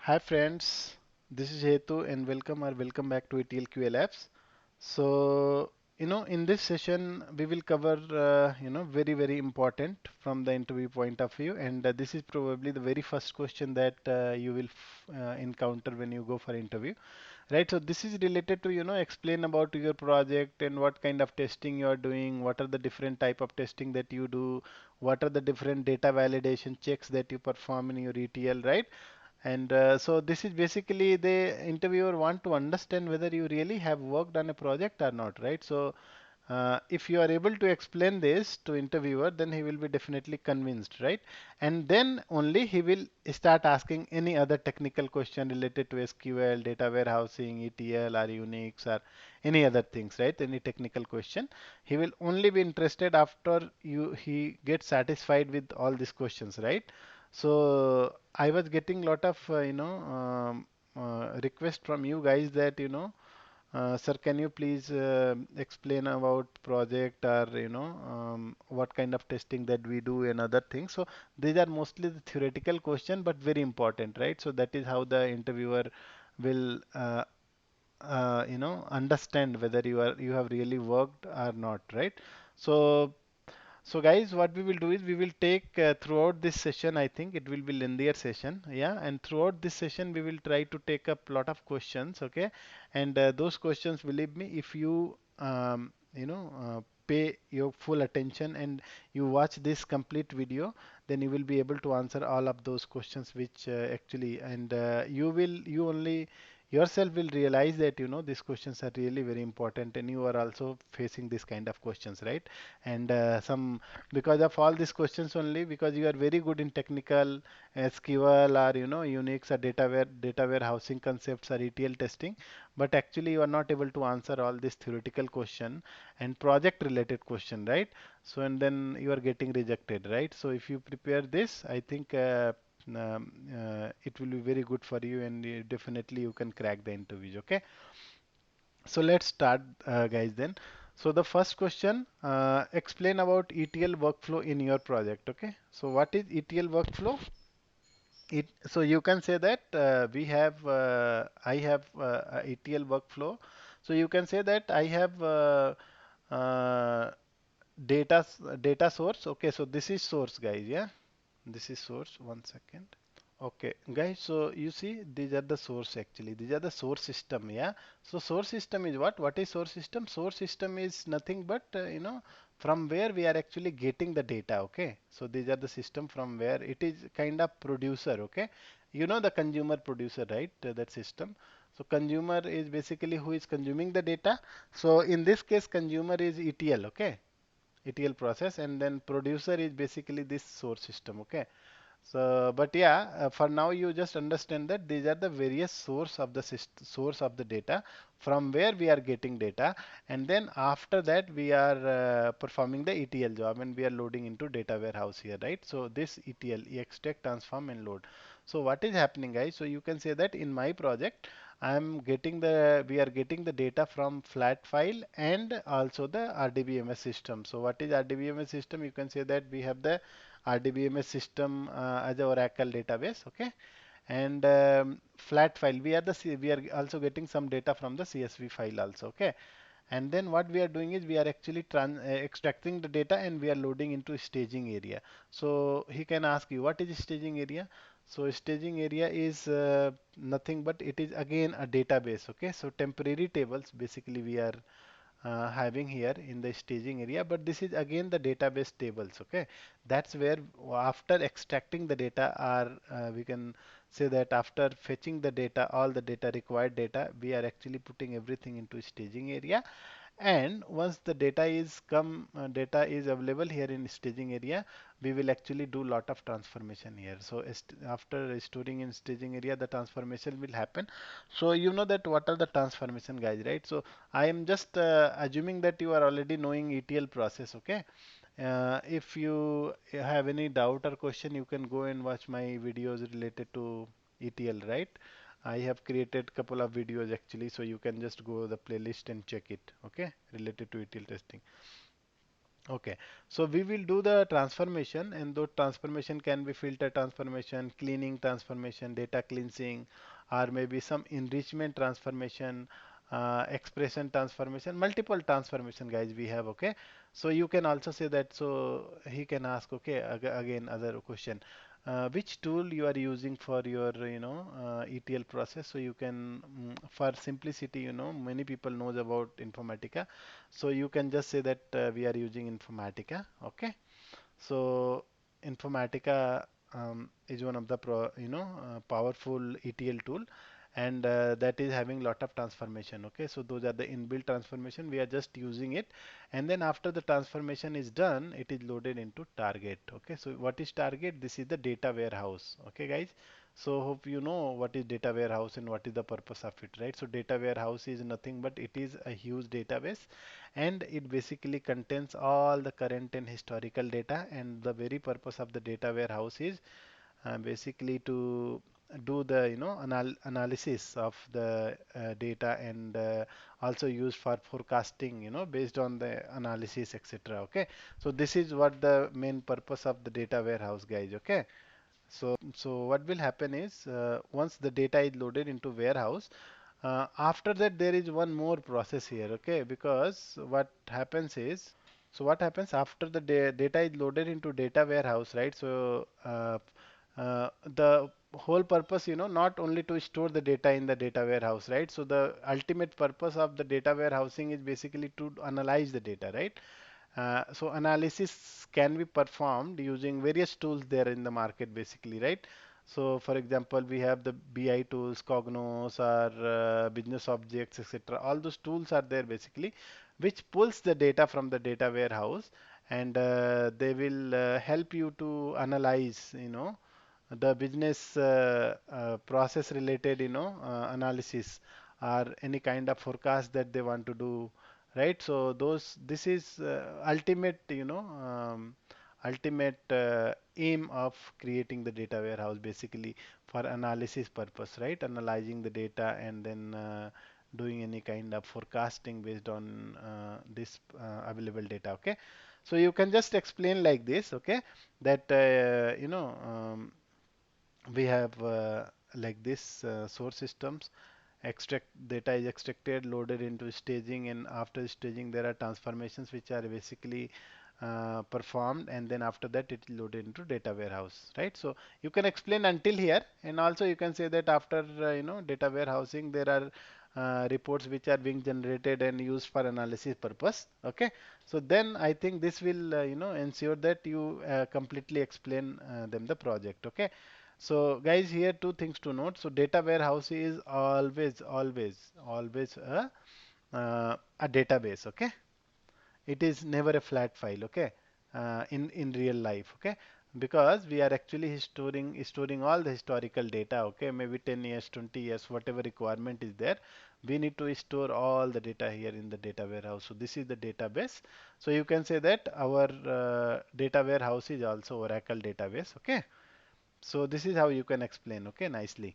Hi friends, this is Hetu and welcome back to ETL QA Labs. So, in this session we will cover, very important from the interview point of view, and this is probably the very first question that you will encounter when you go for interview, right? So this is related to, explain about your project and what kind of testing you are doing, what are the different type of testing that you do, what are the different data validation checks that you perform in your ETL, right? And so this is basically the interviewer want to understand whether you really have worked on a project or not, right? So if you are able to explain this to interviewer, then he will be definitely convinced, right? And then only he will start asking any other technical question related to SQL, data warehousing, ETL, or Unix, or any other things, right? Any technical question. He will only be interested after he gets satisfied with all these questions, right? So I was getting lot of request from you guys that sir, can you please explain about project or what kind of testing that we do and other things. So these are mostly the theoretical question, but very important, right? So that is how the interviewer will understand whether you have really worked or not, right? So guys, what we will do is we will take throughout this session, I think it will be lengthier session, yeah, and throughout this session we will try to take up lot of questions, okay, and those questions, believe me, if you pay your full attention and you watch this complete video, then you will be able to answer all of those questions which actually, and you only yourself will realize that these questions are really very important and you are also facing this kind of questions, right? And some because of all these questions only, because you are very good in technical SQL or Unix or data warehousing concepts or ETL testing, but actually you are not able to answer all this theoretical question and project related question, right? So and then you are getting rejected, right? So if you prepare this, I think it will be very good for you, and definitely you can crack the interviews, okay? So let's start, guys, then. So the first question, explain about ETL workflow in your project. Okay. So what is ETL workflow? So you can say that I have a ETL workflow. So you can say that I have uh, data source. Okay. So this is source, guys. Yeah. This is source. One second. Okay, guys, so you see, these are the source actually. These are the source system, yeah. So source system is what? What is source system? Source system is nothing but, from where we are actually getting the data, okay. So these are the system from where it is kind of producer, okay. You know the consumer producer, right? That system. So consumer is basically who is consuming the data. So in this case, consumer is ETL, okay. ETL process, and then producer is basically this source system, okay. So, but yeah, for now you just understand that these are the various source of the data from where we are getting data, and then after that we are performing the ETL job and we are loading into data warehouse here, right? So this ETL, extract, transform, and load. So what is happening, guys? So you can say that in my project, we are getting the data from flat file and also the RDBMS system. So what is RDBMS system? You can say that we have the RDBMS system as a Oracle database, okay? And flat file, we are also getting some data from the CSV file also, okay? And then what we are doing is we are actually extracting the data and we are loading into staging area. So he can ask you, what is staging area? So staging area is nothing but it is again a database, okay? So temporary tables basically we are having here in the staging area, but this is again the database tables, okay? That's where after extracting the data, or we can say that after fetching the data, all the data, required data, we are actually putting everything into staging area. And once the data is available here in staging area, we will actually do lot of transformation here. So after storing in staging area, the transformation will happen. So you know that what are the transformation, guys, right? So I am just assuming that you are already knowing ETL process, okay? If you have any doubt or question, you can go and watch my videos related to ETL, right? I have created couple of videos actually, so you can just go the playlist and check it, okay, related to ETL testing. Okay, so we will do the transformation, and those transformation can be filter transformation, cleaning transformation, data cleansing, or maybe some enrichment transformation, expression transformation, multiple transformation, guys, we have. Okay, so you can also say that. So he can ask, okay, again other question. Which tool you are using for your, ETL process? So you can, for simplicity, many people knows about Informatica, so you can just say that we are using Informatica. Okay. So Informatica is one of the powerful ETL tool, and that is having lot of transformation. Okay, so those are the inbuilt transformation. We are just using it, and then after the transformation is done, it is loaded into Target. Okay, so what is Target? This is the data warehouse. Okay, guys. So hope you know what is data warehouse and what is the purpose of it, right? So data warehouse is nothing but it is a huge database, and it basically contains all the current and historical data, and the very purpose of the data warehouse is basically to do the analysis of the data, and also used for forecasting, based on the analysis, etc. Okay, so this is what the main purpose of the data warehouse, guys. Okay, so what will happen is, once the data is loaded into warehouse, after that there is one more process here. Okay, because what happens after the data is loaded into data warehouse, right? So the whole purpose, not only to store the data in the data warehouse, right? So the ultimate purpose of the data warehousing is basically to analyze the data, right? So analysis can be performed using various tools there in the market, basically, right? So for example, we have the BI tools, Cognos, or business objects, etc. All those tools are there basically, which pulls the data from the data warehouse, and they will help you to analyze, the business process related, analysis, or any kind of forecast that they want to do, right? So this is ultimate aim of creating the data warehouse, basically for analysis purpose, right? Analyzing the data, and then doing any kind of forecasting based on this available data. Okay, so you can just explain like this. Okay, that we have like this source systems, extract data is extracted, loaded into staging, and after staging there are transformations which are basically performed, and then after that it is loaded into data warehouse, right? So you can explain until here, and also you can say that after data warehousing there are reports which are being generated and used for analysis purpose. Okay, so then I think this will ensure that you completely explain them the project. Okay, so guys, here two things to note. So data warehouse is always a database. Okay, it is never a flat file. Okay, in real life. Okay, because we are actually storing all the historical data. Okay, maybe 10 years, 20 years, whatever requirement is there. We need to store all the data here in the data warehouse. So this is the database. So you can say that our data warehouse is also Oracle database. Okay. So this is how you can explain, okay, nicely.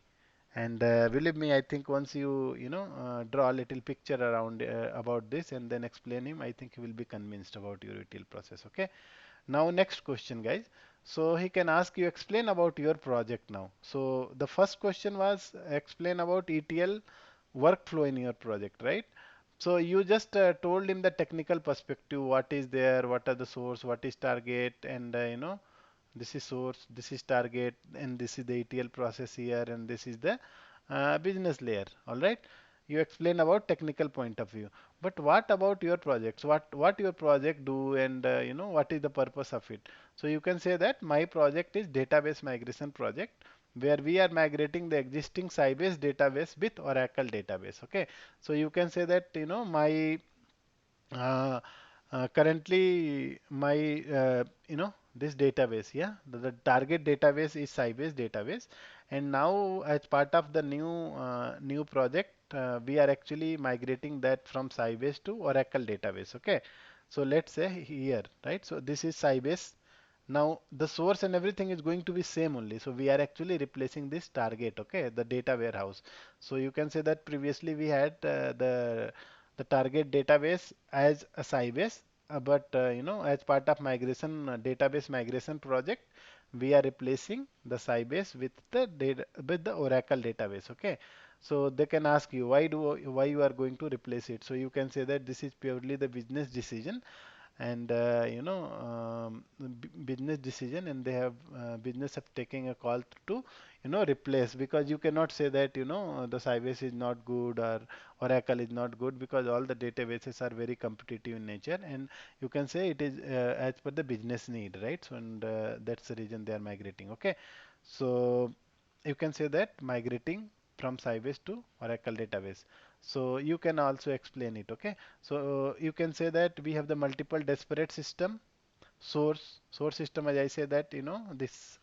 And believe me, I think once draw a little picture around about this and then explain him, I think he will be convinced about your ETL process. Okay. Now next question, guys. So he can ask you explain about your project now. So the first question was explain about ETL workflow in your project, right? So you just told him the technical perspective, what is there, what are the source, what is target, and this is source, this is target, and this is the ETL process here, and this is the business layer. All right. You explain about technical point of view. But what about your projects? What your project do, and what is the purpose of it? So you can say that my project is database migration project, where we are migrating the existing Sybase database with Oracle database. Okay. So you can say that my uh, currently my this database, yeah, the target database is Sybase database, and now as part of the new project, we are actually migrating that from Sybase to Oracle database. Okay, so let's say here, right? So this is Sybase. Now the source and everything is going to be same only. So we are actually replacing this target, okay, the data warehouse. So you can say that previously we had the target database as a Sybase, as part of migration database migration project, we are replacing the Sybase with the data with the Oracle database. Okay, so they can ask you why you are going to replace it. So you can say that this is purely the business decision, and business decision, and they have business of taking a call to replace, because you cannot say that the Sybase is not good or Oracle is not good, because all the databases are very competitive in nature, and you can say it is as per the business need, right? So, and that's the reason they are migrating. Okay, so you can say that migrating from Sybase to Oracle database. So you can also explain it. Okay, so you can say that we have the multiple disparate system. Source system, as I say that this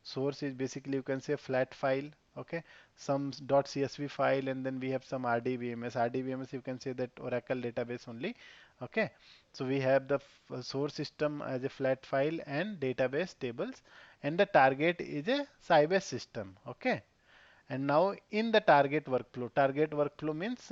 source is basically, you can say, flat file. Okay, some .csv file, and then we have some RDBMS. RDBMS, you can say that Oracle database only. Okay, so we have the source system as a flat file and database tables, and the target is a Sybase system. Okay, and now in the target workflow means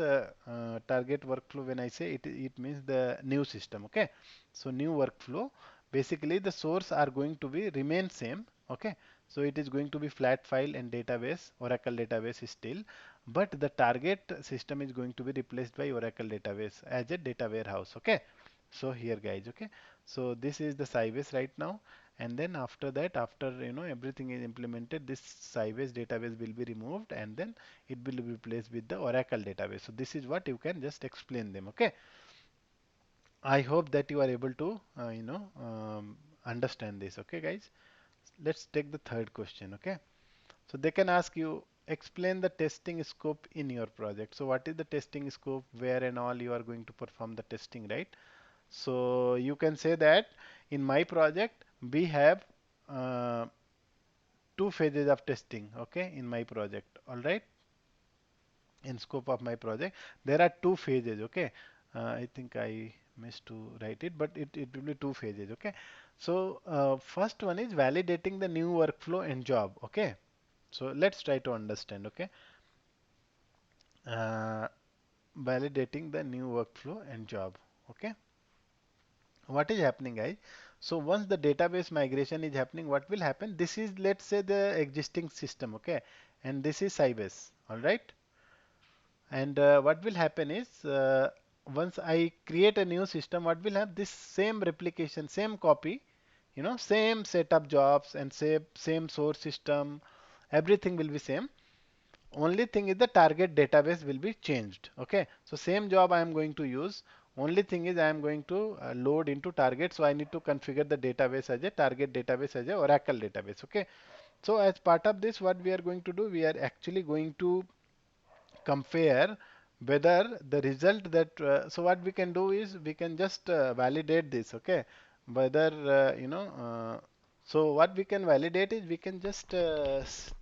target workflow. When I say it, it means the new system. Okay, so new workflow. Basically, the source are going to be remain same. Okay, so it is going to be flat file and database. Oracle database is still, but the target system is going to be replaced by Oracle database as a data warehouse. Okay, so here, guys. Okay, so this is the Sybase right now, and then after that, after everything is implemented, this Sybase database will be removed, and then it will be replaced with the Oracle database. So this is what you can just explain them. Okay, I hope that you are able to understand this. Okay, guys, let's take the third question. Okay, so they can ask you, explain the testing scope in your project. So what is the testing scope, where and all you are going to perform the testing, right? So you can say that in my project we have uh, two phases of testing. Okay, in my project. All right, in scope of my project there are two phases. Okay, I think I missed to write it, but it will be two phases. Okay, so first one is validating the new workflow and job. Okay, so let's try to understand. Okay, uh, validating the new workflow and job. Okay, what is happening, guys? So once the database migration is happening, what will happen? This is, let's say, the existing system. Okay, and this is Sybase. All right, and what will happen is, once I create a new system, what will have this same replication, same copy, same setup jobs, and same source system, everything will be same. Only thing is the target database will be changed. Okay, so same job I am going to use. Only thing is I am going to load into target, so I need to configure the database as a target database as a Oracle database. Okay, so as part of this, what we are going to do, we are actually going to compare whether the result that so what we can do is we can just validate this. Okay, whether so what we can validate is we can just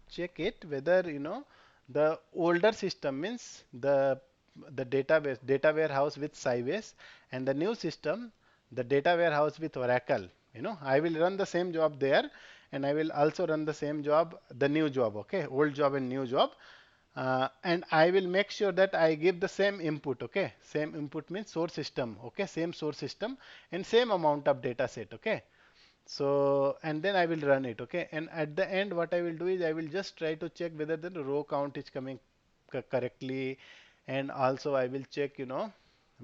check it whether the older system means the database data warehouse with Sybase, and the new system the data warehouse with Oracle. I will run the same job there, and I will also run the same job, the new job. Okay, old job and new job, and I will make sure that I give the same input. Okay, same input means source system. Okay, same source system and same amount of data set. Okay, so and then I will run it. Okay, and at the end what I will do is I will just try to check whether the row count is coming correctly, and also I will check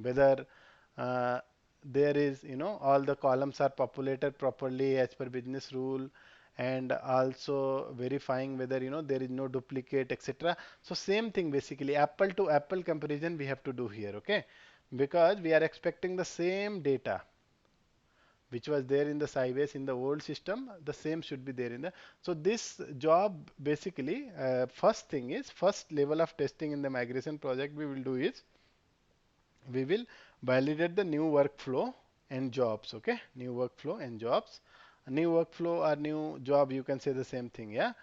whether there is all the columns are populated properly as per business rule, and also verifying whether there is no duplicate, etc. So same thing, basically apple to apple comparison we have to do here. Okay, because we are expecting the same data which was there in the Sybase in the old system, the same should be there in the. So this job basically, first thing is, first level of testing in the migration project we will do is we will validate the new workflow and jobs. Okay, new workflow and jobs. A new workflow or new job, you can say the same thing. Yeah,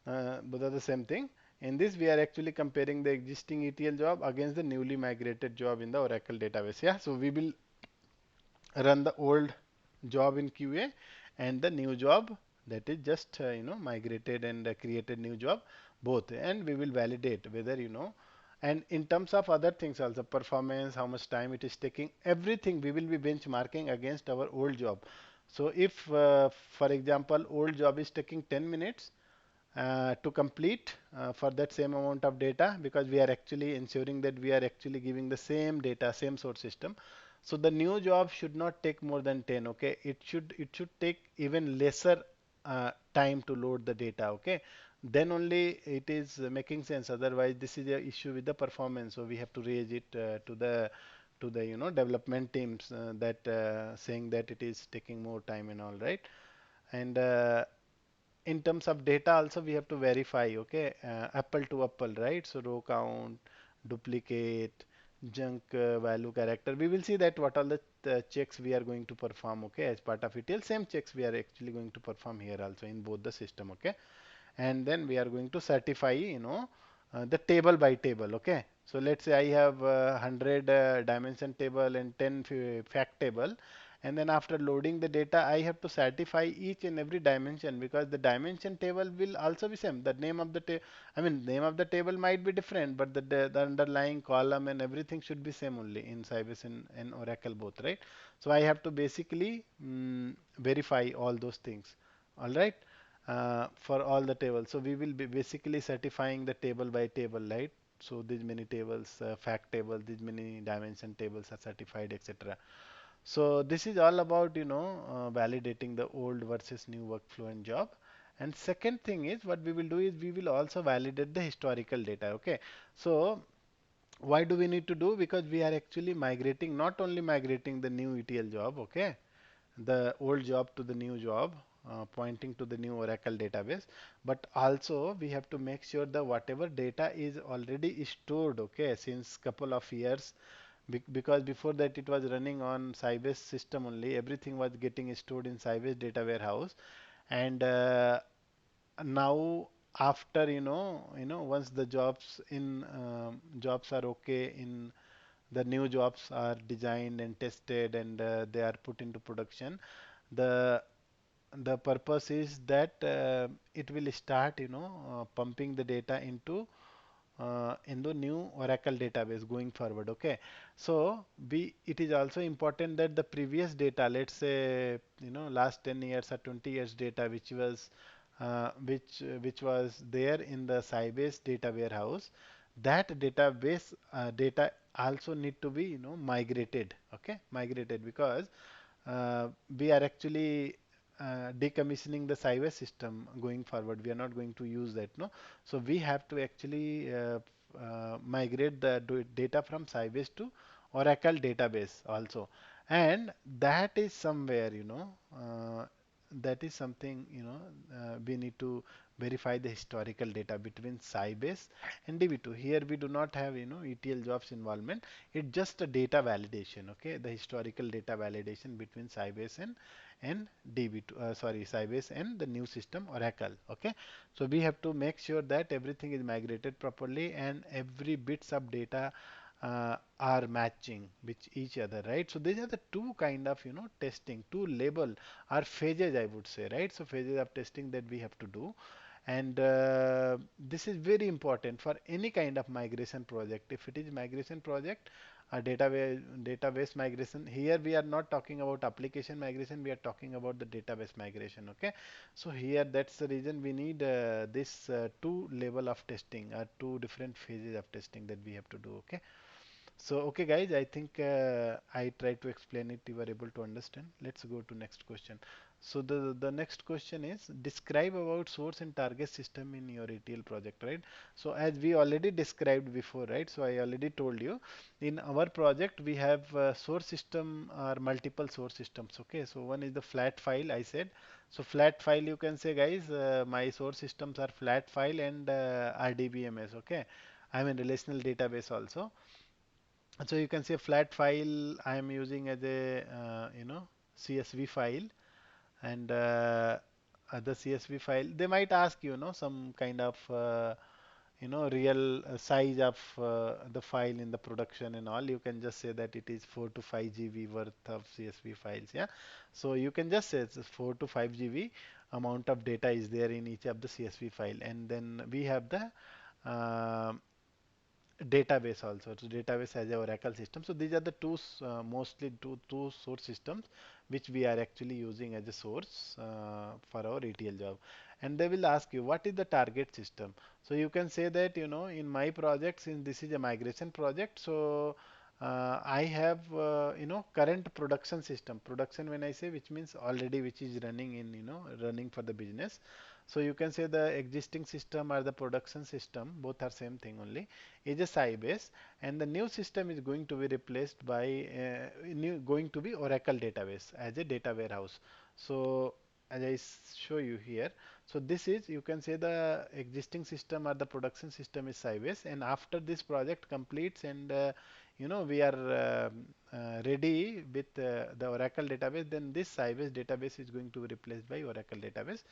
both are the same thing. In this, we are actually comparing the existing ETL job against the newly migrated job in the Oracle database. Yeah, so we will run the old job in QA and the new job, that is just migrated and created new job, both, and we will validate whether And in terms of other things also, performance, how much time it is taking, everything we will be benchmarking against our old job. So if, for example, old job is taking 10 minutes to complete for that same amount of data, because we are actually ensuring that we are actually giving the same data, same source system. So the new job should not take more than 10. Okay, it should take even lesser time to load the data. Okay, then only it is making sense. Otherwise, this is a issue with the performance. So we have to raise it to the development teams that saying that it is taking more time and all, right. And in terms of data also we have to verify, okay, apple to apple, right. So row count, duplicate, junk value character, we will see that what all the checks we are going to perform, okay, as part of ETL. Same checks we are actually going to perform here also in both the system, okay. And then we are going to certify, the table by table, okay. So let's say I have 100 dimension table and 10 fact table, and then after loading the data I have to certify each and every dimension, because the dimension table will also be same. The name of the name of the table might be different, but the underlying column and everything should be same only in Sybase and Oracle both, right. So I have to basically verify all those things, all right, for all the tables. So we will be basically certifying the table by table, right? So these many tables, fact table, these many dimension tables are certified, etc. So this is all about, validating the old versus new workflow and job. And second thing is what we will do is we will also validate the historical data. Okay. So why do we need to do? Because we are actually migrating, not only migrating the new ETL job, okay, the old job to the new job, pointing to the new Oracle database, but also we have to make sure that whatever data is already stored, okay, since couple of years, because before that it was running on Sybase system only, everything was getting stored in Sybase data warehouse, and now after once the jobs are okay, in the new jobs are designed and tested, and they are put into production, the the purpose is that it will start pumping the data in the new Oracle database going forward. Okay, so it is also important that the previous data, let's say last 10 years or 20 years data, which was there in the Sybase data warehouse, that database data also need to be migrated. Okay, migrated, because we are actually decommissioning the Sybase system going forward. We are not going to use that, no. So we have to actually migrate the data from Sybase to Oracle database also, and that is somewhere, that is something, we need to verify the historical data between Sybase and DB2. Here we do not have ETL jobs involvement. It's just a data validation, okay, the historical data validation between Sybase and DB2, sorry, Sybase and the new system Oracle. Okay, so we have to make sure that everything is migrated properly and every bits of data are matching with each other, right? So these are the two kind of testing, two label or phases, I would say, right? So phases of testing that we have to do, and this is very important for any kind of migration project. If it is migration project, a database migration, here we are not talking about application migration, we are talking about the database migration. Okay, so here that's the reason we need this two level of testing, or two different phases of testing that we have to do. Okay, so okay guys, I think I tried to explain it, you were able to understand. Let's go to next question. So the next question is, describe about source and target system in your ETL project, right? So as we already described before, right? So I already told you, in our project we have source system or multiple source systems. Okay, so one is the flat file, I said. So flat file, you can say guys, my source systems are flat file and RDBMS. Okay, I mean relational database also. So you can say flat file I am using as a CSV file, and the CSV file they might ask some kind of real size of the file in the production and all. You can just say that it is 4 to 5 GB worth of CSV files. Yeah, so you can just say it's 4 to 5 GB amount of data is there in each of the CSV file, and then we have the uh, database also. So database as a Oracle system. So these are the mostly two source systems which we are actually using as a source for our ETL job. And they will ask you what is the target system. So you can say that in my project, since this is a migration project, so I have current production system. Production, when I say, which means already which is running in running for the business. So you can say the existing system or the production system, both are same thing only, is a Sybase, and the new system is going to be replaced by going to be Oracle database as a data warehouse. So as I show you here, so this is, you can say, the existing system or the production system is Sybase, and after this project completes and we are ready with the Oracle database, then this Sybase database is going to be replaced by Oracle database,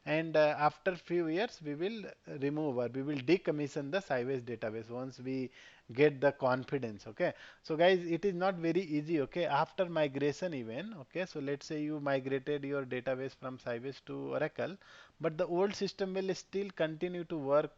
and after few years we will remove or we will decommission the Sybase database once we get the confidence. Okay, so guys, it is not very easy. Okay, after migration even, okay, so let's say you migrated your database from Sybase to Oracle, but the old system will still continue to work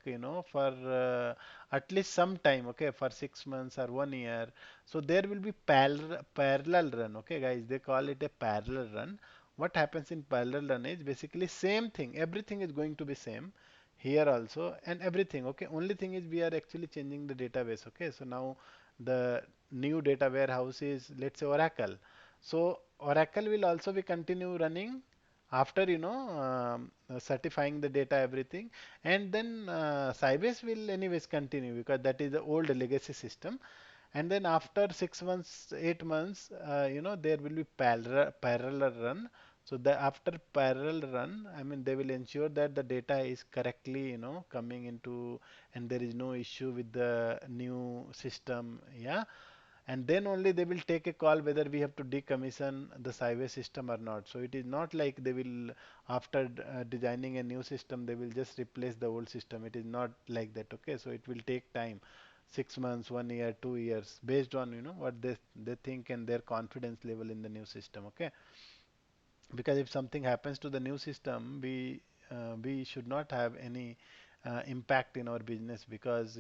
for at least some time, okay, for 6 months or 1 year. So there will be parallel run. Okay guys, they call it a parallel run. What happens in parallel run is basically same thing, everything is going to be same here also, and everything. Okay, only thing is we are actually changing the database. Okay, so now the new data warehouse is, let's say, Oracle. So Oracle will also be continue running after certifying the data, everything, and then Sybase will anyways continue because that is the old legacy system. And then after 6 months, 8 months, there will be parallel run. So the after parallel run, I mean, they will ensure that the data is correctly, coming into, and there is no issue with the new system. Yeah, and then only they will take a call whether we have to decommission the Sybase system or not. So it is not like they will, after designing a new system, they will just replace the old system. It is not like that. Okay, so it will take time, 6 months, 1 year, 2 years, based on what they think and their confidence level in the new system. Okay, because if something happens to the new system, we should not have any impact in our business, because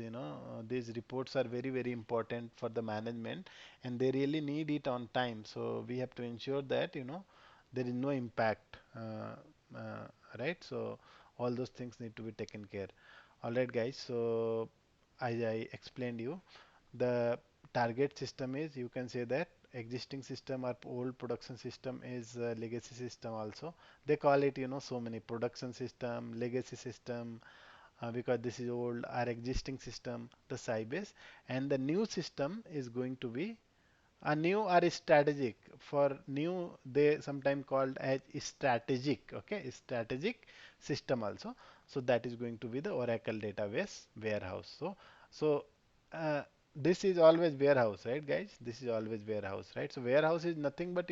these reports are very very important for the management and they really need it on time. So we have to ensure that there is no impact, uh, right? So all those things need to be taken care. All right guys, so as I explained you, the target system is, you can say that existing system or old production system is legacy system also. They call it so many production system, legacy system, because this is old. Our existing system, the Sybase, and the new system is going to be a new or strategic. For new, they sometimes called as strategic. Okay, strategic system also. So that is going to be the Oracle database warehouse. So uh, this is always warehouse, right guys? This is always warehouse, right? So warehouse is nothing but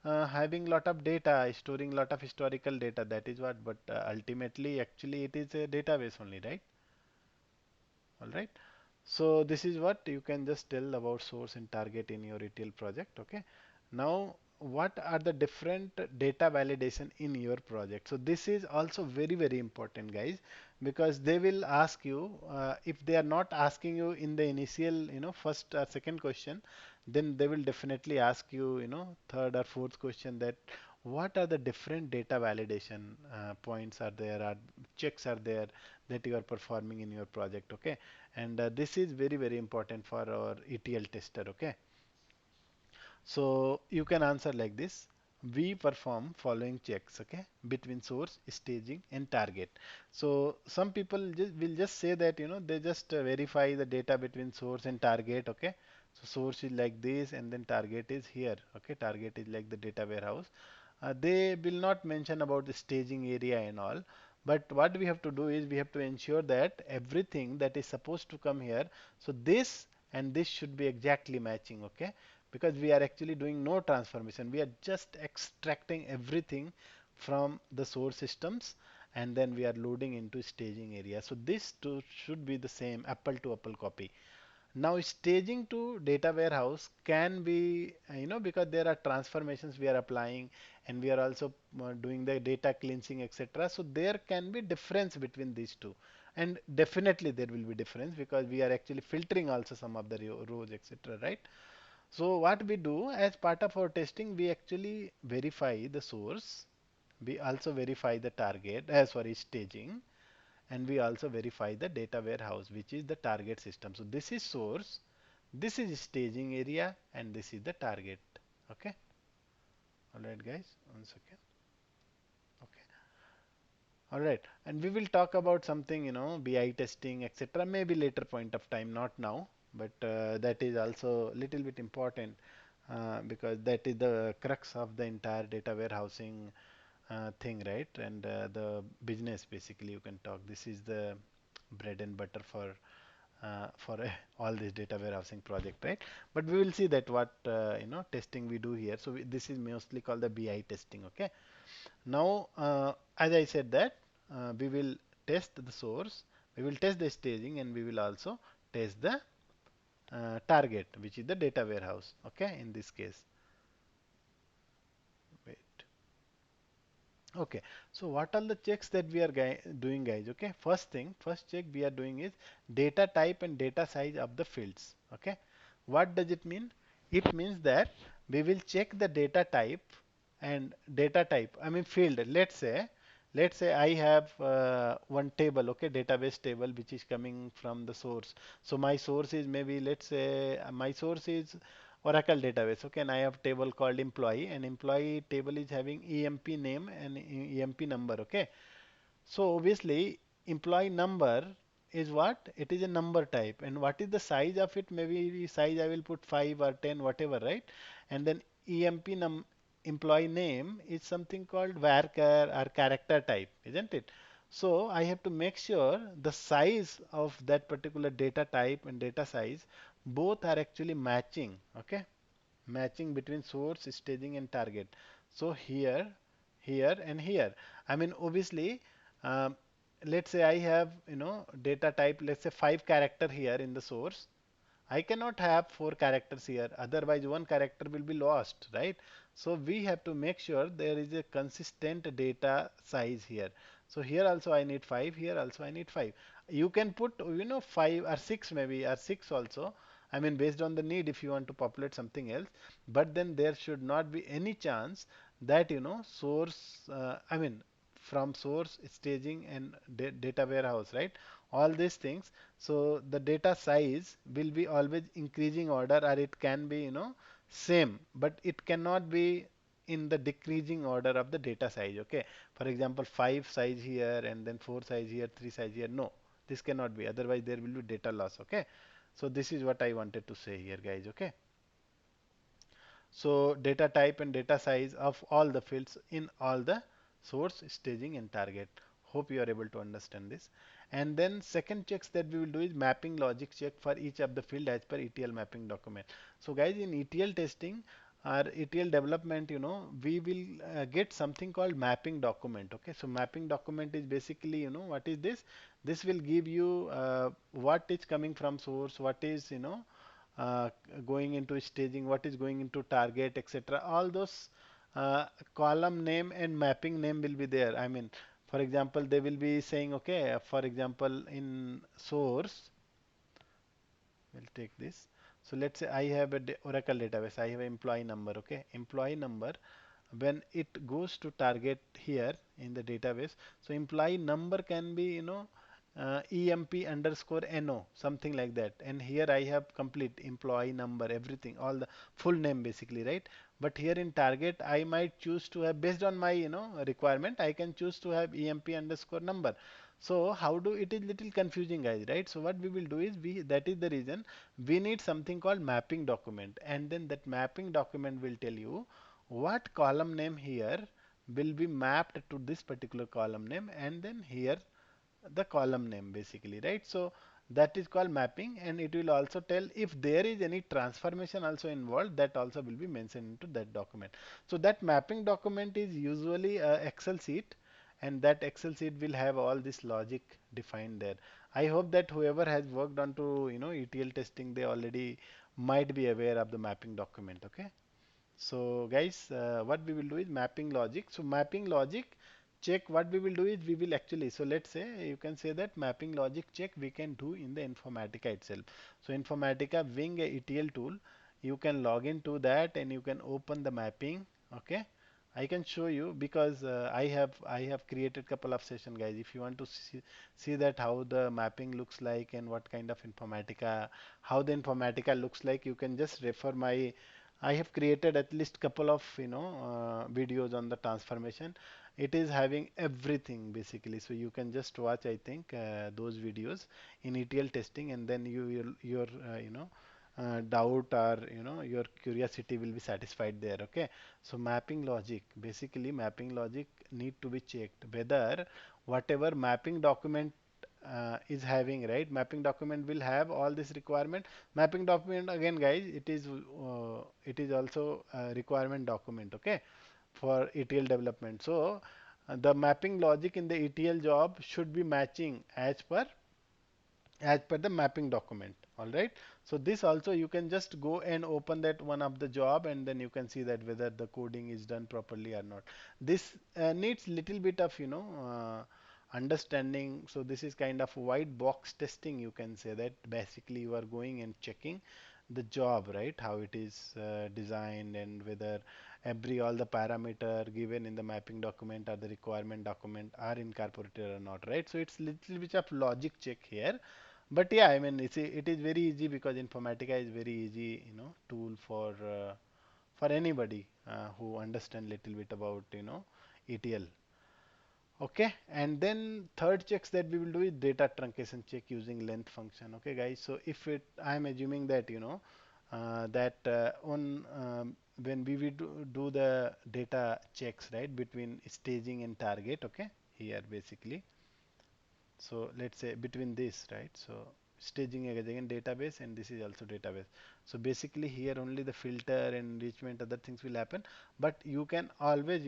having lot of data, storing lot of historical data. That is what. But ultimately, actually, it is a database only, right? All right. So this is what you can just tell about source and target in your ETL project. Okay. Now, what are the different data validation in your project? So this is also very, very important, guys, because they will ask you, if they are not asking you in the initial, first or second question, then they will definitely ask you, third or fourth question, that what are the different data validation points are there, or checks are there that you are performing in your project. Okay, and this is very very important for our ETL tester. Okay, so you can answer like this: we perform following checks, okay, between source, staging, and target. So some people will just say that they just verify the data between source and target. Okay, so source is like this, and then target is here. Okay, target is like the data warehouse. They will not mention about the staging area and all. But what we have to do is we have to ensure that everything that is supposed to come here, so this and this should be exactly matching. Okay, because we are actually doing no transformation. We are just extracting everything from the source systems, and then we are loading into staging area. So this too should be the same apple to apple copy. Now staging to data warehouse can be, because there are transformations we are applying, and we are also doing the data cleansing, etc. So there can be difference between these two. And definitely there will be difference because we are actually filtering also some of the rows, etc., right? So what we do as part of our testing, we actually verify the source. We also verify the target, sorry, staging, and we also verify the data warehouse, which is the target system. So this is source, this is staging area, and this is the target. Okay. All right, guys. One second. Okay. All right. And we will talk about something, BI testing, etc. Maybe later point of time, not now, but that is also little bit important because that is the crux of the entire data warehousing thing, right? And the business basically you can talk. This is the bread and butter for all this data warehousing project, right? But we will see that what testing we do here. So this is mostly called the BI testing. Okay. Now, as I said that we will test the source, we will test the staging, and we will also test the target, which is the data warehouse. Okay. In this case, wait. Okay, so what are the checks that we are doing, guys? Okay, first check we are doing is data type and data size of the fields. Okay, what does it mean? It means that we will check the data type and data type. I mean field. Let's say I have one table. Okay, database table which is coming from the source. So my source is maybe let's say my source is Oracle database. Okay, and I have table called employee, and employee table is having EMP name and EMP number. Okay, so obviously employee number is what? It is a number type, and what is the size of it? Maybe the size I will put 5 or 10, whatever, right? And then EMP employee name is something called varchar or character type, isn't it? So I have to make sure the size of that particular data type and data size both are actually matching. Okay, matching between source, staging, and target. So here, here, and here. I mean, obviously, um, let's say I have, data type, let's say 5 character here in the source. I cannot have 4 characters here, otherwise one character will be lost, right? So we have to make sure there is a consistent data size here. So here also I need 5, here also I need 5. You can put, 5 or 6 maybe, or 6 also. I mean, based on the need if you want to populate something else, but then there should not be any chance that, source, I mean, from source, staging, and data warehouse, right? All these things, so the data size will be always increasing order, or it can be, same, but it cannot be in the decreasing order of the data size. Okay. For example, 5 size here and then 4 size here, 3 size here. No, this cannot be. Otherwise, there will be data loss. Okay. So this is what I wanted to say here, guys. Okay. So data type and data size of all the fields in all the source, staging, and target. Hope you are able to understand this. And then second checks that we will do is mapping logic check for each of the field as per ETL mapping document. So guys, in ETL testing or ETL development, we will get something called mapping document. Okay, so mapping document is basically, what is this? This will give you what is coming from source, what is, uh, going into staging, what is going into target, etc. All those column name and mapping name will be there. I mean, for example, they will be saying, okay, for example, in source, we'll take this. So let's say I have a Oracle database, I have an employee number, okay, employee number. When it goes to target here in the database, so employee number can be, EMP underscore NO, something like that. And here I have complete employee number, everything, all the full name basically, right? But here in target, I might choose to have, based on my, requirement, I can choose to have EMP underscore number. So how do it is little confusing, guys, right? So what we will do is that is the reason we need something called mapping document, and then that mapping document will tell you what column name here will be mapped to this particular column name, and then here the column name basically, right? So that is called mapping, and it will also tell if there is any transformation also involved, that also will be mentioned into that document. So that mapping document is usually a Excel sheet, and that Excel sheet will have all this logic defined there. I hope that whoever has worked on to, ETL testing, they already might be aware of the mapping document. Okay. So guys, what we will do is mapping logic. So mapping logic check, what we will do is we will actually, so let's say you can say that mapping logic check we can do in the Informatica itself. So Informatica Wing a ETL tool, you can log into that and you can open the mapping. Okay, I can show you because I have created couple of session, guys. If you want to see that how the mapping looks like and what kind of Informatica, how the Informatica looks like, you can just refer my, I have created at least couple of videos on the transformation. It is having everything basically, so you can just watch, I think, those videos in ETL testing, and then your doubt or your curiosity will be satisfied there. Okay, so mapping logic, basically mapping logic need to be checked whether whatever mapping document is having, right, mapping document will have all this requirement. Mapping document, again guys, it is also a requirement document, okay, for ETL development. So the mapping logic in the ETL job should be matching as per the mapping document. All right, so this also you can just go and open that one of the job, and then you can see that whether the coding is done properly or not. This needs little bit of understanding. So this is kind of white box testing, you can say that. Basically you are going and checking the job, right, how it is designed, and whether every all the parameter given in the mapping document or the requirement document are incorporated or not, right. So it's little bit of logic check here. But yeah, I mean, it is very easy because Informatica is very easy, tool for anybody who understand little bit about, ETL. Okay, and then third checks that we will do is data truncation check using length function. Okay, guys. So if it, I'm assuming that that on when we will do the data checks, right, between staging and target. Okay, here basically. So let's say between this, right? So staging is again database, and this is also database. So basically here only the filter and enrichment, other things will happen. But you can always,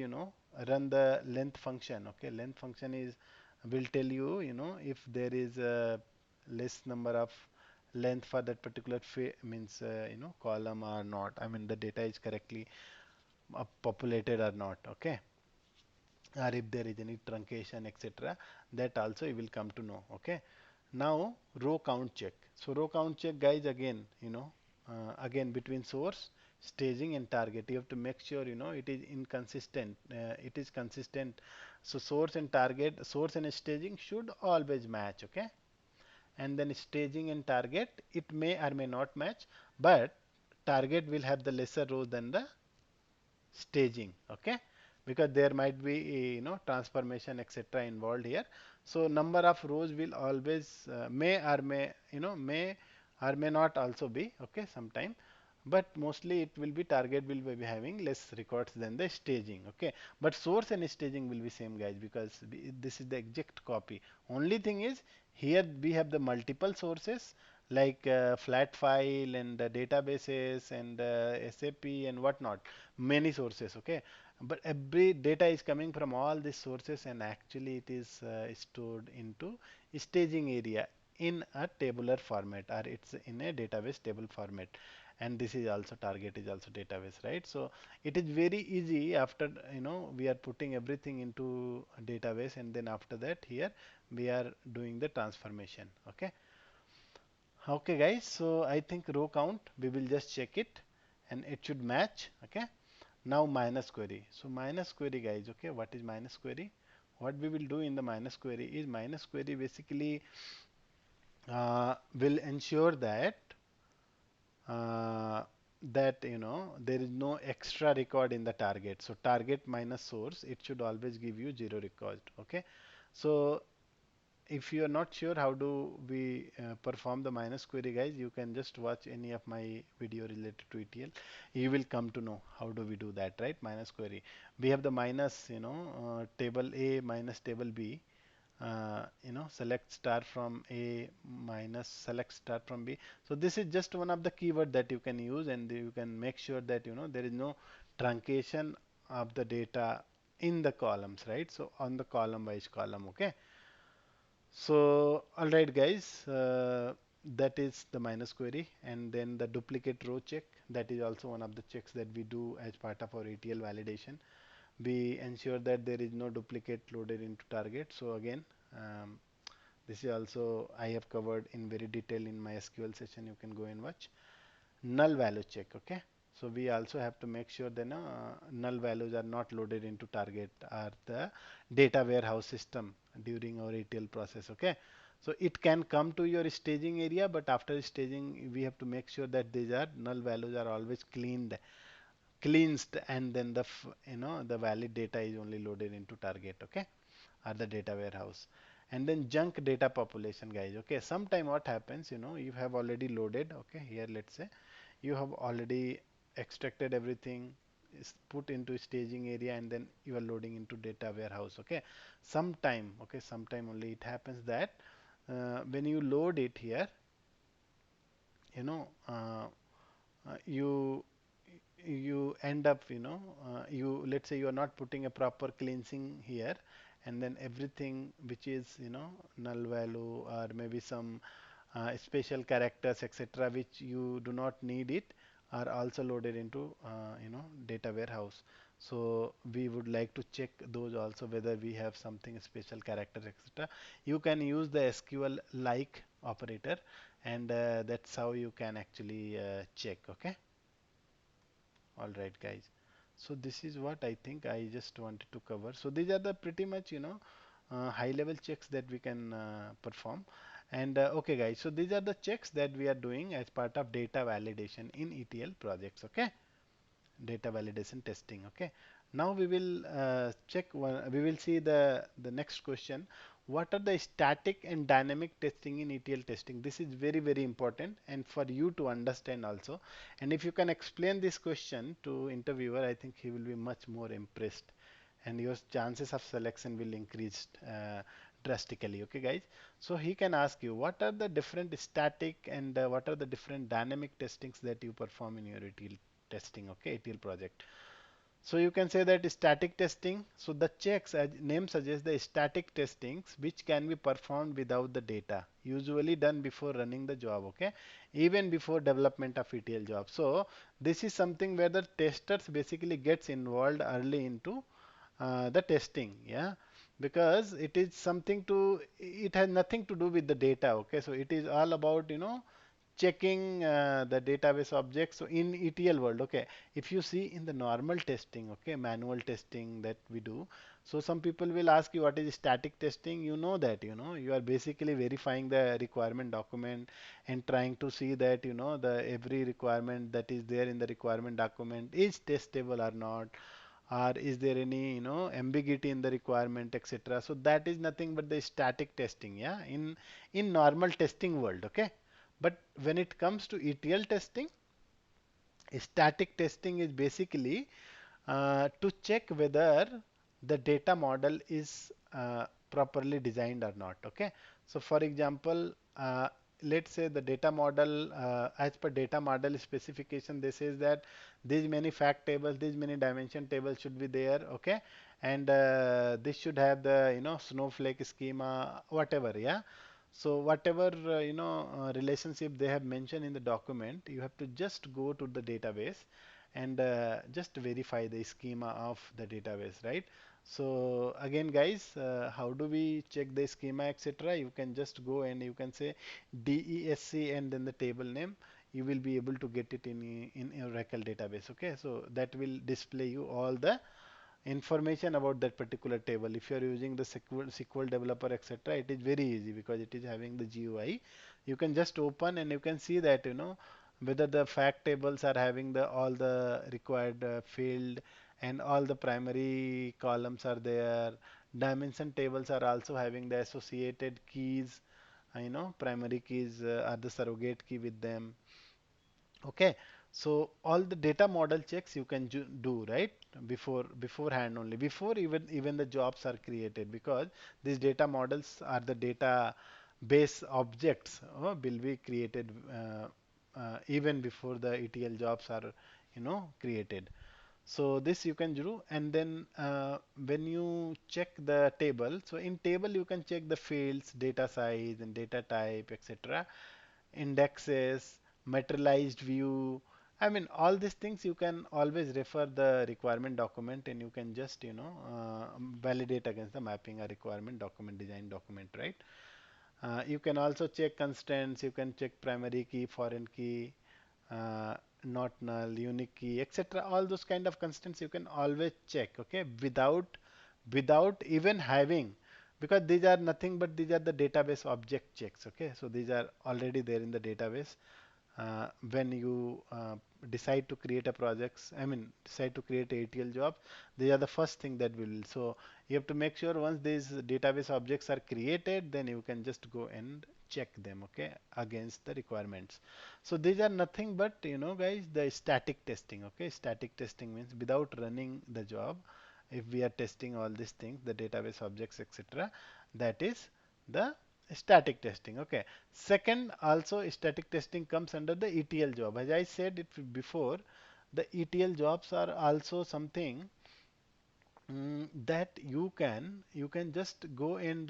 run the length function. Okay, length function is will tell you, if there is a less number of length for that particular means column or not. I mean the data is correctly populated or not. Okay, or if there is any truncation, etc., that also you will come to know. Okay, now row count check. So row count check, guys, again, again between source, staging and target, you have to make sure it is inconsistent, it is consistent. So source and target, source and staging should always match. Okay, and then staging and target, it may or may not match, but target will have the lesser rows than the staging. Okay, because there might be transformation, etc., involved here. So number of rows will always may or may not also be, okay, sometime, but mostly it will be target will be having less records than the staging. Okay, but source and staging will be same, guys, because this is the exact copy. Only thing is here we have the multiple sources like flat file and databases and SAP and whatnot, many sources. Okay, but every data is coming from all these sources, and actually it is stored into staging area in a tabular format, or it's in a database table format. And this is also target is also database, right? So it is very easy after we are putting everything into a database, and then after that here we are doing the transformation. Okay, okay, guys, so I think row count we will just check it and it should match. Okay, now minus query. So minus query, guys, okay, what is minus query? What we will do in the minus query is minus query basically will ensure that uh, there is no extra record in the target. So target minus source, it should always give you zero record. Okay, so if you are not sure how do we perform the minus query, guys, you can just watch any of my video related to ETL. You will come to know how do we do that, right? Minus query. We have the minus, table A minus table B. Select star from A minus select star from B. So this is just one of the keyword that you can use, and you can make sure that there is no truncation of the data in the columns, right? So on the column wise column. Okay. So, all right, guys, that is the minus query, and then the duplicate row check. That is also one of the checks that we do as part of our ETL validation. we ensure that there is no duplicate loaded into target. So again, um, this is also I have covered in very detail in my SQL session. You can go and watch. Null value check. Okay. So we also have to make sure that null values are not loaded into target or the data warehouse system during our ETL process. Okay. So it can come to your staging area, but after staging, we have to make sure that these are null values are always cleansed, and then the valid data is only loaded into target. Okay, or the data warehouse. And then junk data population, guys. Okay, sometime what happens, you have already loaded. Okay, here let's say you have already extracted everything, is put into staging area, and then you are loading into data warehouse. Okay, sometime only it happens that when you load it here, you know uh, you end up, you let's say you are not putting a proper cleansing here, and then everything which is, null value or maybe some special characters, etc., which you do not need it, are also loaded into data warehouse. So we would like to check those also, whether we have something special character, etc. You can use the SQL like operator, and that's how you can actually check. Okay. All right, guys. So this is what I think I just wanted to cover. So these are the pretty much, high level checks that we can perform. And okay, guys. So these are the checks that we are doing as part of data validation in ETL projects. Okay, data validation testing. Okay, now we will check one, we will see the next question. What are the static and dynamic testing in ETL testing? This is very very important, and for you to understand also. And if you can explain this question to interviewer, I think he will be much more impressed, and your chances of selection will increase drastically. Okay, guys. So he can ask you, what are the different static and what are the different dynamic testings that you perform in your ETL testing? Okay, ETL project. So you can say that static testing. So the checks, as name suggests, the static testings which can be performed without the data, usually done before running the job. Okay, even before development of ETL job. So this is something where the testers basically gets involved early into the testing. Yeah, because it is something to, it has nothing to do with the data. Okay, so it is all about, checking the database objects. So in ETL world, okay, if you see in the normal testing, okay, manual testing that we do, so some people will ask you what is static testing. You know that, you are basically verifying the requirement document and trying to see that, the every requirement that is there in the requirement document is testable or not, or is there any, ambiguity in the requirement, etc. So that is nothing but the static testing, yeah, in normal testing world. Okay, but when it comes to ETL testing, static testing is basically to check whether the data model is properly designed or not. Okay, so for example, let's say the data model, as per data model specification, this is that these many fact tables, these many dimension tables should be there. Okay, and this should have the, snowflake schema, whatever. Yeah, so whatever relationship they have mentioned in the document, you have to just go to the database and just verify the schema of the database, right? So again, guys, how do we check the schema, etc.? You can just go and you can say DESC and then the table name. You will be able to get it in Oracle database. Okay, so that will display you all the information about that particular table. If you are using the SQL developer, etc., it is very easy because it is having the GUI. You can just open and you can see that, whether the fact tables are having the all the required field, and all the primary columns are there. Dimension tables are also having the associated keys, primary keys are the surrogate key with them. Okay, so all the data model checks you can do, right, beforehand, only before even the jobs are created, because these data models are the data base objects will be created even before the ETL jobs are, created. So this you can do, and then when you check the table, so in table you can check the fields, data size and data type, etc., indexes, materialized view, I mean, all these things you can always refer the requirement document and you can just, validate against the mapping a requirement document, design document, right? You can also check constraints, you can check primary key, foreign key, uh, not null, unique key, etc. All those kind of constraints you can always check, okay, without even having, because these are nothing but these are the database object checks, okay. So these are already there in the database. When you decide to create a projects, I mean, decide to create a ETL job, they are the first thing that will. So you have to make sure once these database objects are created, then you can just go and check them, okay, against the requirements. So these are nothing but, guys, the static testing, okay. Static testing means without running the job, if we are testing all these things, the database objects, etc., that is the static testing, okay. Second, also static testing comes under the ETL job. As I said it before, the ETL jobs are also something that you can just go and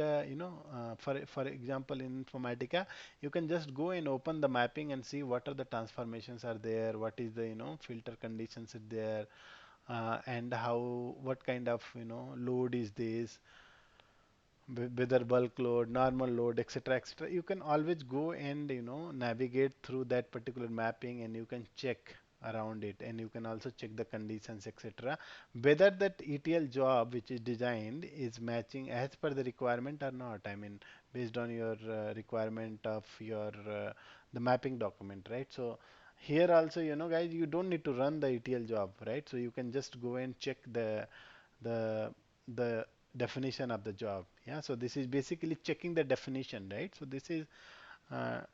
for example in Informatica, you can just go and open the mapping and see what are the transformations are there, what is the filter conditions are there, and how what kind of load is this, whether bulk load, normal load, etc., etc. You can always go and navigate through that particular mapping, and you can check around it, and you can also check the conditions, etc. Whether that ETL job which is designed is matching as per the requirement or not. I mean, based on your requirement of your the mapping document, right? So here also, guys, you don't need to run the ETL job, right? So you can just go and check the the definition of the job. Yeah, so this is basically checking the definition, right? So this is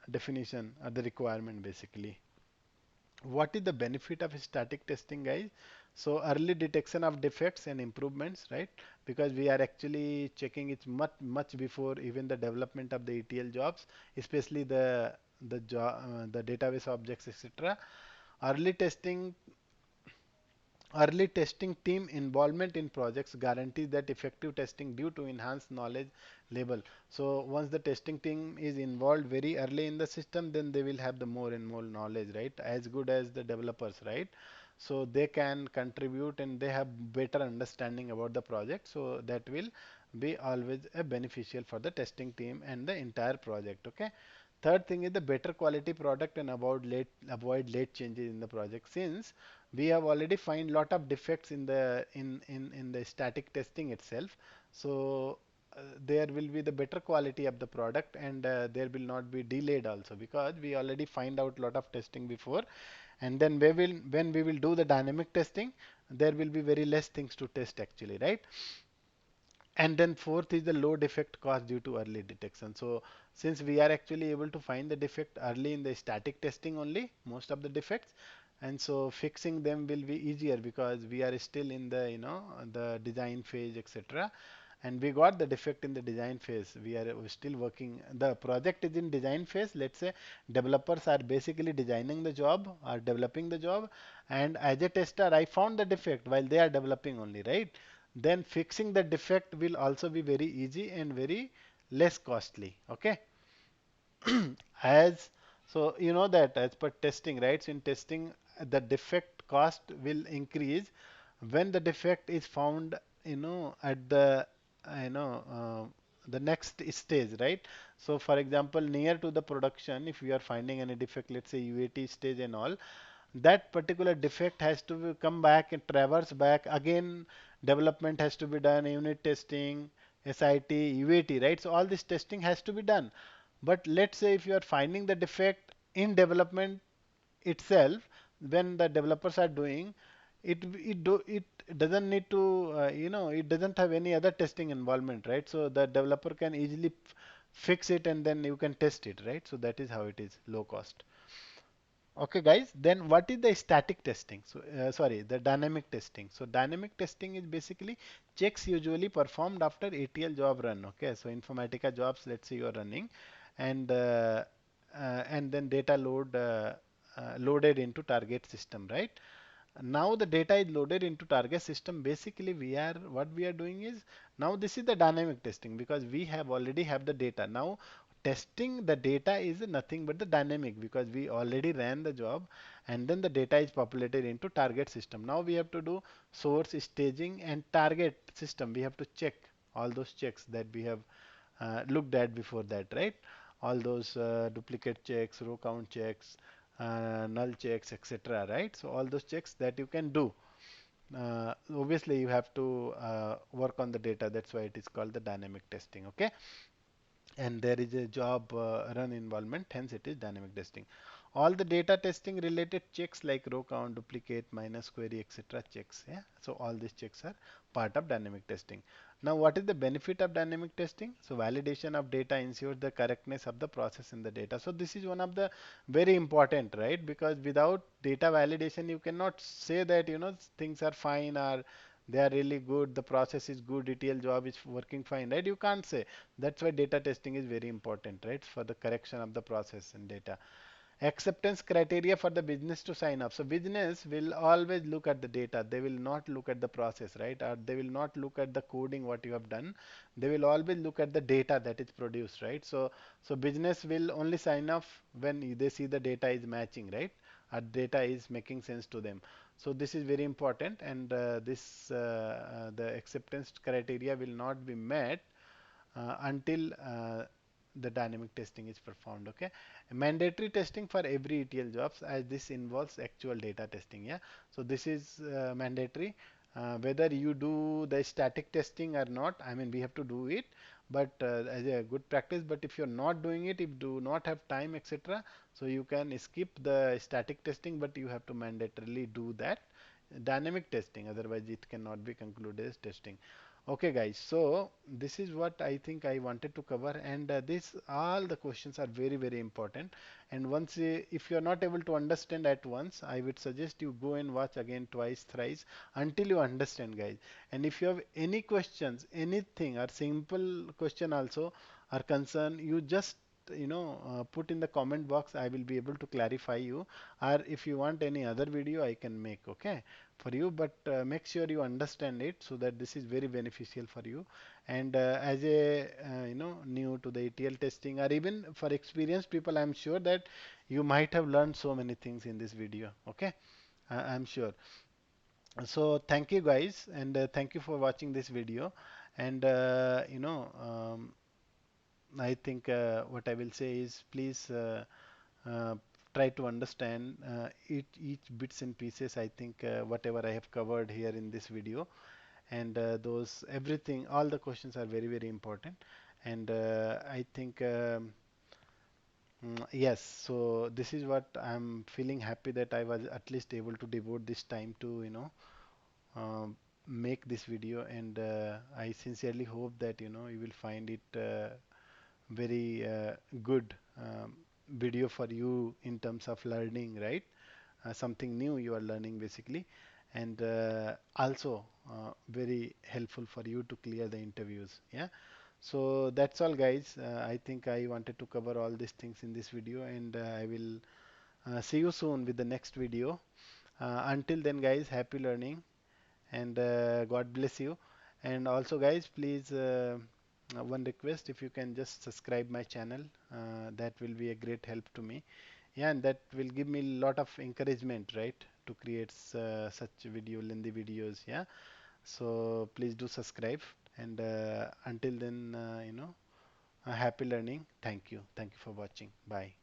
definition of the requirement basically. What is the benefit of static testing, guys? So early detection of defects and improvements, right? Because we are actually checking it much before even the development of the ETL jobs, especially the database objects, etc. Early testing Early testing team involvement in projects guarantees that effective testing due to enhanced knowledge level. So once the testing team is involved very early in the system, then they will have the more and more knowledge, right? As good as the developers, right? So they can contribute and they have better understanding about the project. So that will be always a beneficial for the testing team and the entire project. Okay. Third thing is the better quality product and avoid late changes in the project. Since we have already find lot of defects in the static testing itself, so there will be the better quality of the product, and there will not be delayed also, because we already find out lot of testing before, and then when we will do the dynamic testing, there will be very less things to test actually, right? And then fourth is the low defect caused due to early detection. So since we are actually able to find the defect early in the static testing only, most of the defects, and so fixing them will be easier because we are still in the design phase, etc. And we got the defect in the design phase. We're still working. The project is in design phase. Let's say developers are basically designing the job or developing the job, and as a tester, I found the defect while they are developing only, right? Then fixing the defect will also be very easy and very less costly. Okay. As so you know that as per testing, right? So in testing, the defect cost will increase when the defect is found, at you know, the next stage, right? So for example, near to the production, if you are finding any defect, let's say UAT stage and all, that particular defect has to come back and traverse back again. Development has to be done, unit testing, SIT, UAT, right? So all this testing has to be done. But let's say if you are finding the defect in development itself, when the developers are doing it doesn't need to it doesn't have any other testing involvement, right? So the developer can easily fix it and then you can test it, right? So that is how it is low cost. Okay, guys, then what is the static testing? So, sorry, the dynamic testing. So, dynamic testing is basically checks usually performed after ETL job run. Okay, so Informatica jobs, let's say you are running, and and then data loaded into target system, right? Now the data is loaded into target system. Basically, what we are doing is now this is the dynamic testing because we have already have the data. Now testing the data is nothing but the dynamic, because we already ran the job and then the data is populated into target system. Now we have to do source, staging and target system. We have to check all those checks that we have looked at before that, right? All those duplicate checks, row count checks, null checks, etc. Right? So all those checks that you can do. Obviously, you have to work on the data. That's why it is called the dynamic testing. Okay, and there is a job run involvement, hence it is dynamic testing. All the data testing related checks like row count, duplicate, minus query, etc. checks. Yeah, so all these checks are part of dynamic testing. Now, what is the benefit of dynamic testing? So, validation of data ensures the correctness of the process in the data. So, this is one of the very important, right? Because without data validation, you cannot say that things are fine or they are really good, the process is good, ETL job is working fine, right? You can't say. That's why data testing is very important, right? For the correction of the process and data. Acceptance criteria for the business to sign up. So business will always look at the data. They will not look at the process, right? Or they will not look at the coding what you have done. They will always look at the data that is produced, right? So business will only sign off when they see the data is matching, right? Or data is making sense to them. So this is very important, and the acceptance criteria will not be met until the dynamic testing is performed. Okay, mandatory testing for every ETL jobs, as this involves actual data testing. Yeah, so this is mandatory. Whether you do the static testing or not, I mean we have to do it, but as a good practice. But if you're not doing it, if you do not have time, etc., so you can skip the static testing, but you have to mandatorily do that dynamic testing. Otherwise, it cannot be concluded as testing. Okay, guys. So this is what I think I wanted to cover, and this all the questions are very very important. And once if you are not able to understand at once, I would suggest you go and watch again twice, thrice until you understand, guys. And if you have any questions, anything or simple question also or concern, you just put in the comment box. I will be able to clarify you. Or if you want any other video, I can make. Okay, for you, but make sure you understand it, so that this is very beneficial for you. And as a new to the ETL testing, or even for experienced people, I'm sure that you might have learned so many things in this video. Okay, I'm sure. So thank you guys, and thank you for watching this video. And I think what I will say is, please uh, try to understand each bits and pieces. I think whatever I have covered here in this video, and those everything, all the questions are very very important. And I think yes, so this is what I'm feeling happy that I was at least able to devote this time to make this video. And I sincerely hope that you will find it very good video for you in terms of learning, right? Something new you are learning basically, and also very helpful for you to clear the interviews. Yeah. So that's all, guys. I think I wanted to cover all these things in this video, and I will see you soon with the next video. Until then, guys, happy learning, and God bless you. And also, guys, please, one request, if you can just subscribe my channel, that will be a great help to me. Yeah, and that will give me a lot of encouragement, right, to create such lengthy videos. Yeah, so please do subscribe. And until then, happy learning. Thank you. Thank you for watching. Bye.